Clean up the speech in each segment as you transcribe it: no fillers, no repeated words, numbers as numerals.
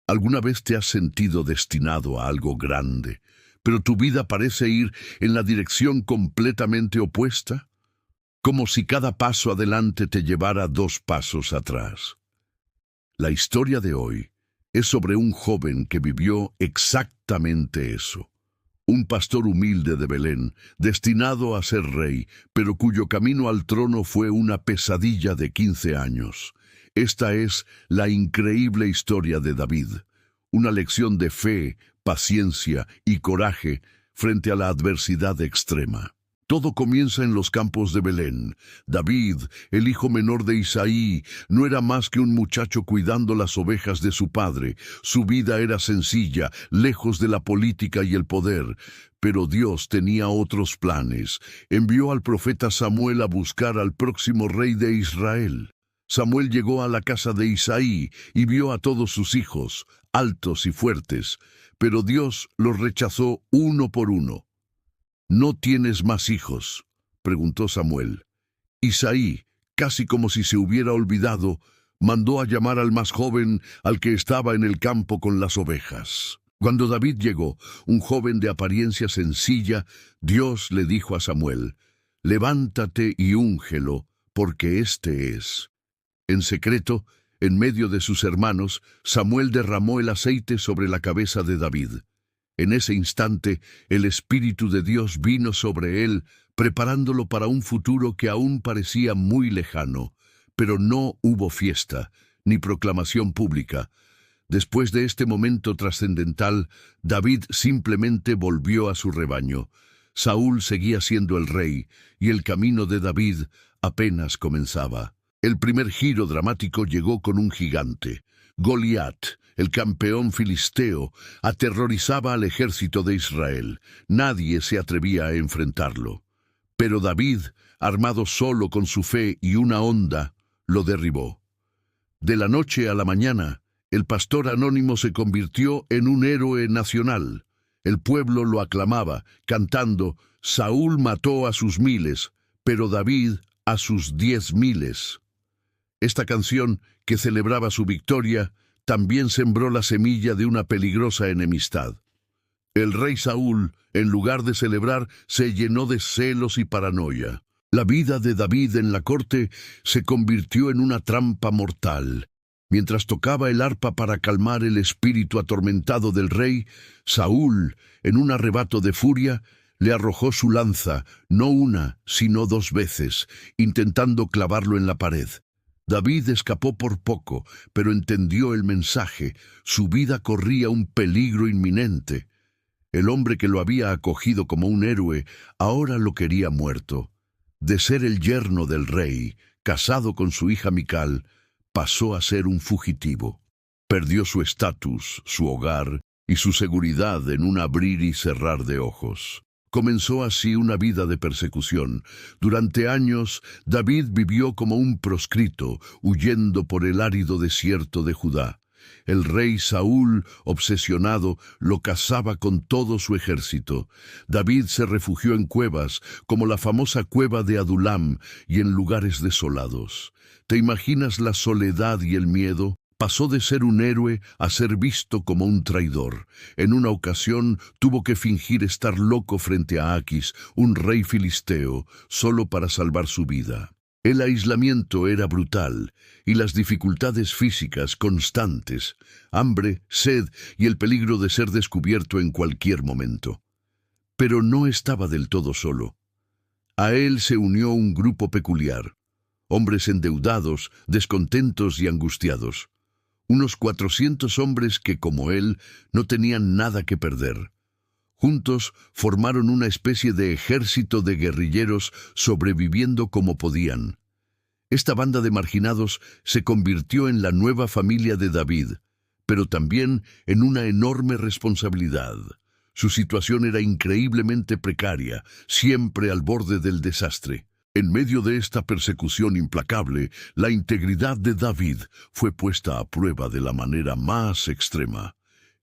¿Alguna vez te has sentido destinado a algo grande, pero tu vida parece ir en la dirección completamente opuesta? Como si cada paso adelante te llevara dos pasos atrás. La historia de hoy es sobre un joven que vivió exactamente eso. Un pastor humilde de Belén, destinado a ser rey, pero cuyo camino al trono fue una pesadilla de 15 años. Esta es la increíble historia de David, una lección de fe, paciencia y coraje frente a la adversidad extrema. Todo comienza en los campos de Belén. David, el hijo menor de Isaí, no era más que un muchacho cuidando las ovejas de su padre. Su vida era sencilla, lejos de la política y el poder. Pero Dios tenía otros planes. Envió al profeta Samuel a buscar al próximo rey de Israel. Samuel llegó a la casa de Isaí y vio a todos sus hijos, altos y fuertes, pero Dios los rechazó uno por uno. ¿No tienes más hijos?, preguntó Samuel. Isaí, casi como si se hubiera olvidado, mandó a llamar al más joven, al que estaba en el campo con las ovejas. Cuando David llegó, un joven de apariencia sencilla, Dios le dijo a Samuel: «Levántate y úngelo, porque este es». En secreto, en medio de sus hermanos, Samuel derramó el aceite sobre la cabeza de David. En ese instante, el Espíritu de Dios vino sobre él, preparándolo para un futuro que aún parecía muy lejano. Pero no hubo fiesta, ni proclamación pública. Después de este momento trascendental, David simplemente volvió a su rebaño. Saúl seguía siendo el rey, y el camino de David apenas comenzaba. El primer giro dramático llegó con un gigante. Goliat, el campeón filisteo, aterrorizaba al ejército de Israel. Nadie se atrevía a enfrentarlo. Pero David, armado solo con su fe y una honda, lo derribó. De la noche a la mañana, el pastor anónimo se convirtió en un héroe nacional. El pueblo lo aclamaba, cantando: «Saúl mató a sus miles, pero David a sus 10,000». Esta canción, que celebraba su victoria, también sembró la semilla de una peligrosa enemistad. El rey Saúl, en lugar de celebrar, se llenó de celos y paranoia. La vida de David en la corte se convirtió en una trampa mortal. Mientras tocaba el arpa para calmar el espíritu atormentado del rey, Saúl, en un arrebato de furia, le arrojó su lanza, no una, sino 2 veces, intentando clavarlo en la pared. David escapó por poco, pero entendió el mensaje. Su vida corría un peligro inminente. El hombre que lo había acogido como un héroe, ahora lo quería muerto. De ser el yerno del rey, casado con su hija Mical, pasó a ser un fugitivo. Perdió su estatus, su hogar y su seguridad en un abrir y cerrar de ojos. Comenzó así una vida de persecución. Durante años, David vivió como un proscrito, huyendo por el árido desierto de Judá. El rey Saúl, obsesionado, lo cazaba con todo su ejército. David se refugió en cuevas, como la famosa cueva de Adulam, y en lugares desolados. ¿Te imaginas la soledad y el miedo? Pasó de ser un héroe a ser visto como un traidor. En una ocasión tuvo que fingir estar loco frente a Aquis, un rey filisteo, solo para salvar su vida. El aislamiento era brutal y las dificultades físicas constantes, hambre, sed y el peligro de ser descubierto en cualquier momento. Pero no estaba del todo solo. A él se unió un grupo peculiar, hombres endeudados, descontentos y angustiados. Unos 400 hombres que, como él, no tenían nada que perder. Juntos formaron una especie de ejército de guerrilleros sobreviviendo como podían. Esta banda de marginados se convirtió en la nueva familia de David, pero también en una enorme responsabilidad. Su situación era increíblemente precaria, siempre al borde del desastre. En medio de esta persecución implacable, la integridad de David fue puesta a prueba de la manera más extrema.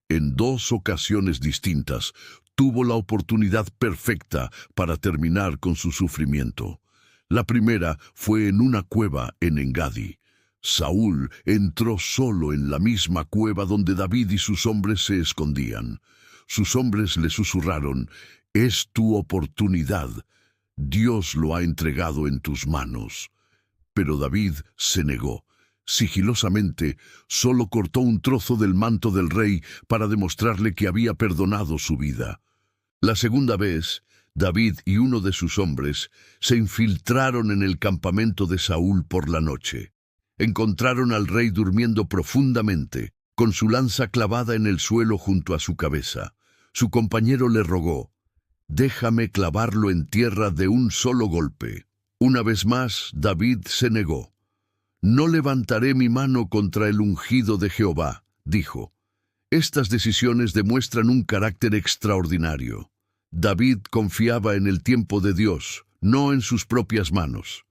En 2 ocasiones distintas, tuvo la oportunidad perfecta para terminar con su sufrimiento. La primera fue en una cueva en Engadi. Saúl entró solo en la misma cueva donde David y sus hombres se escondían. Sus hombres le susurraron: «Es tu oportunidad. Dios lo ha entregado en tus manos». Pero David se negó. Sigilosamente, solo cortó un trozo del manto del rey para demostrarle que había perdonado su vida. La segunda vez, David y uno de sus hombres se infiltraron en el campamento de Saúl por la noche. Encontraron al rey durmiendo profundamente, con su lanza clavada en el suelo junto a su cabeza. Su compañero le rogó: «Déjame clavarlo en tierra de un solo golpe». Una vez más, David se negó. «No levantaré mi mano contra el ungido de Jehová», dijo. Estas decisiones demuestran un carácter extraordinario. David confiaba en el tiempo de Dios, no en sus propias manos.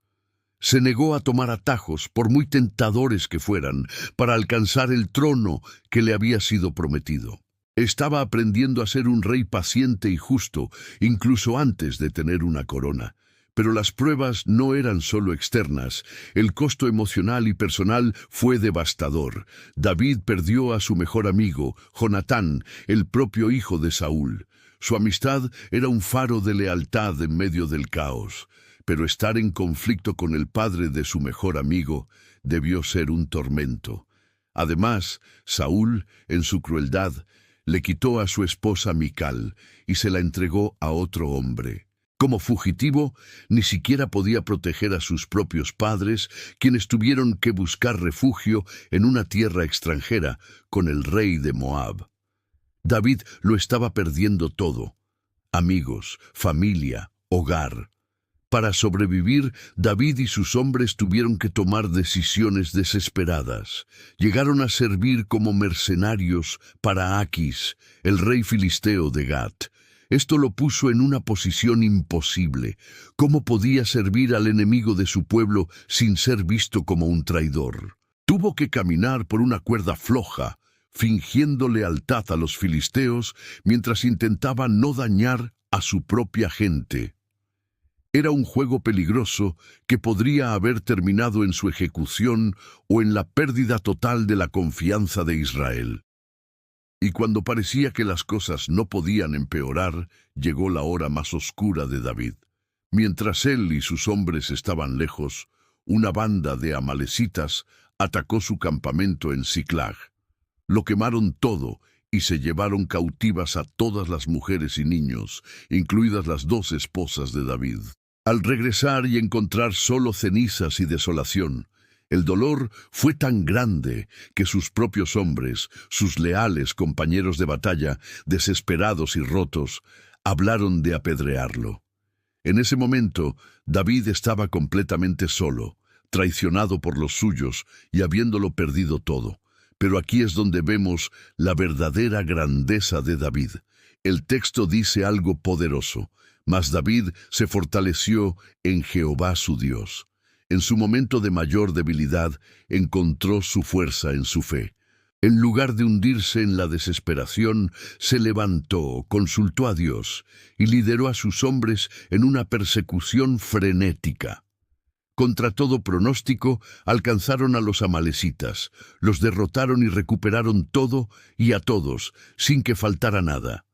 Se negó a tomar atajos, por muy tentadores que fueran, para alcanzar el trono que le había sido prometido. Estaba aprendiendo a ser un rey paciente y justo, incluso antes de tener una corona. Pero las pruebas no eran solo externas. El costo emocional y personal fue devastador. David perdió a su mejor amigo, Jonatán, el propio hijo de Saúl. Su amistad era un faro de lealtad en medio del caos. Pero estar en conflicto con el padre de su mejor amigo debió ser un tormento. Además, Saúl, en su crueldad, le quitó a su esposa Mical y se la entregó a otro hombre. Como fugitivo, ni siquiera podía proteger a sus propios padres, quienes tuvieron que buscar refugio en una tierra extranjera con el rey de Moab. David lo estaba perdiendo todo: amigos, familia, hogar. Para sobrevivir, David y sus hombres tuvieron que tomar decisiones desesperadas. Llegaron a servir como mercenarios para Aquis, el rey filisteo de Gat. Esto lo puso en una posición imposible. ¿Cómo podía servir al enemigo de su pueblo sin ser visto como un traidor? Tuvo que caminar por una cuerda floja, fingiendo lealtad a los filisteos mientras intentaba no dañar a su propia gente. Era un juego peligroso que podría haber terminado en su ejecución o en la pérdida total de la confianza de Israel. Y cuando parecía que las cosas no podían empeorar, llegó la hora más oscura de David. Mientras él y sus hombres estaban lejos, una banda de amalecitas atacó su campamento en Siclag. Lo quemaron todo y se llevaron cautivas a todas las mujeres y niños, incluidas las 2 esposas de David. Al regresar y encontrar solo cenizas y desolación, el dolor fue tan grande que sus propios hombres, sus leales compañeros de batalla, desesperados y rotos, hablaron de apedrearlo. En ese momento, David estaba completamente solo, traicionado por los suyos y habiéndolo perdido todo. Pero aquí es donde vemos la verdadera grandeza de David. El texto dice algo poderoso: «Mas David se fortaleció en Jehová su Dios». En su momento de mayor debilidad, encontró su fuerza en su fe. En lugar de hundirse en la desesperación, se levantó, consultó a Dios y lideró a sus hombres en una persecución frenética. Contra todo pronóstico, alcanzaron a los amalecitas, los derrotaron y recuperaron todo y a todos, sin que faltara nada.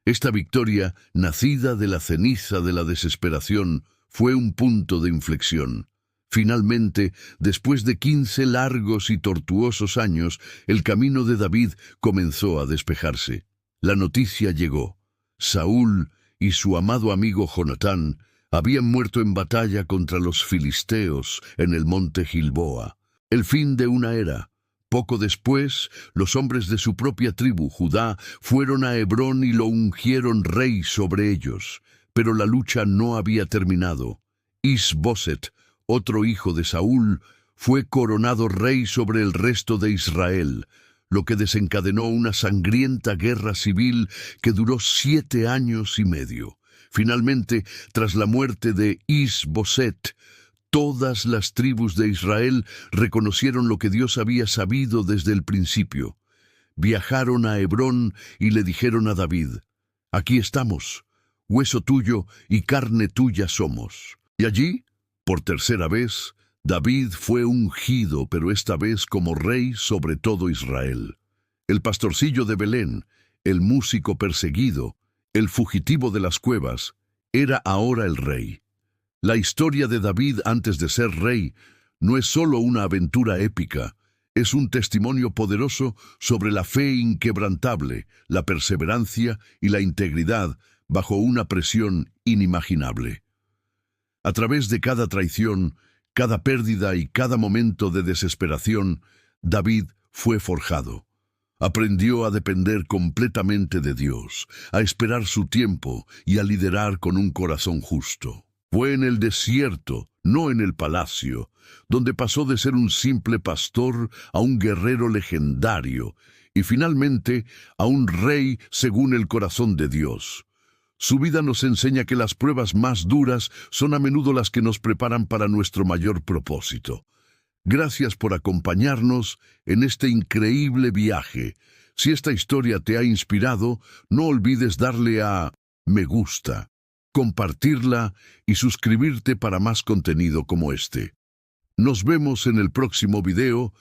Esta victoria, nacida de la ceniza de la desesperación, fue un punto de inflexión. Finalmente, después de 15 largos y tortuosos años, el camino de David comenzó a despejarse. La noticia llegó: Saúl y su amado amigo Jonatán habían muerto en batalla contra los filisteos en el monte Gilboa. El fin de una era. Poco después, los hombres de su propia tribu, Judá, fueron a Hebrón y lo ungieron rey sobre ellos. Pero la lucha no había terminado. Is-Boset, otro hijo de Saúl, fue coronado rey sobre el resto de Israel, lo que desencadenó una sangrienta guerra civil que duró 7 años y medio. Finalmente, tras la muerte de Is-Boset, todas las tribus de Israel reconocieron lo que Dios había sabido desde el principio. Viajaron a Hebrón y le dijeron a David: «Aquí estamos, hueso tuyo y carne tuya somos». Y allí, por tercera vez, David fue ungido, pero esta vez como rey sobre todo Israel. El pastorcillo de Belén, el músico perseguido, el fugitivo de las cuevas, era ahora el rey. La historia de David antes de ser rey no es solo una aventura épica, es un testimonio poderoso sobre la fe inquebrantable, la perseverancia y la integridad bajo una presión inimaginable. A través de cada traición, cada pérdida y cada momento de desesperación, David fue forjado. Aprendió a depender completamente de Dios, a esperar su tiempo y a liderar con un corazón justo. Fue en el desierto, no en el palacio, donde pasó de ser un simple pastor a un guerrero legendario y finalmente a un rey según el corazón de Dios. Su vida nos enseña que las pruebas más duras son a menudo las que nos preparan para nuestro mayor propósito. Gracias por acompañarnos en este increíble viaje. Si esta historia te ha inspirado, no olvides darle a me gusta, compartirla y suscribirte para más contenido como este. Nos vemos en el próximo video.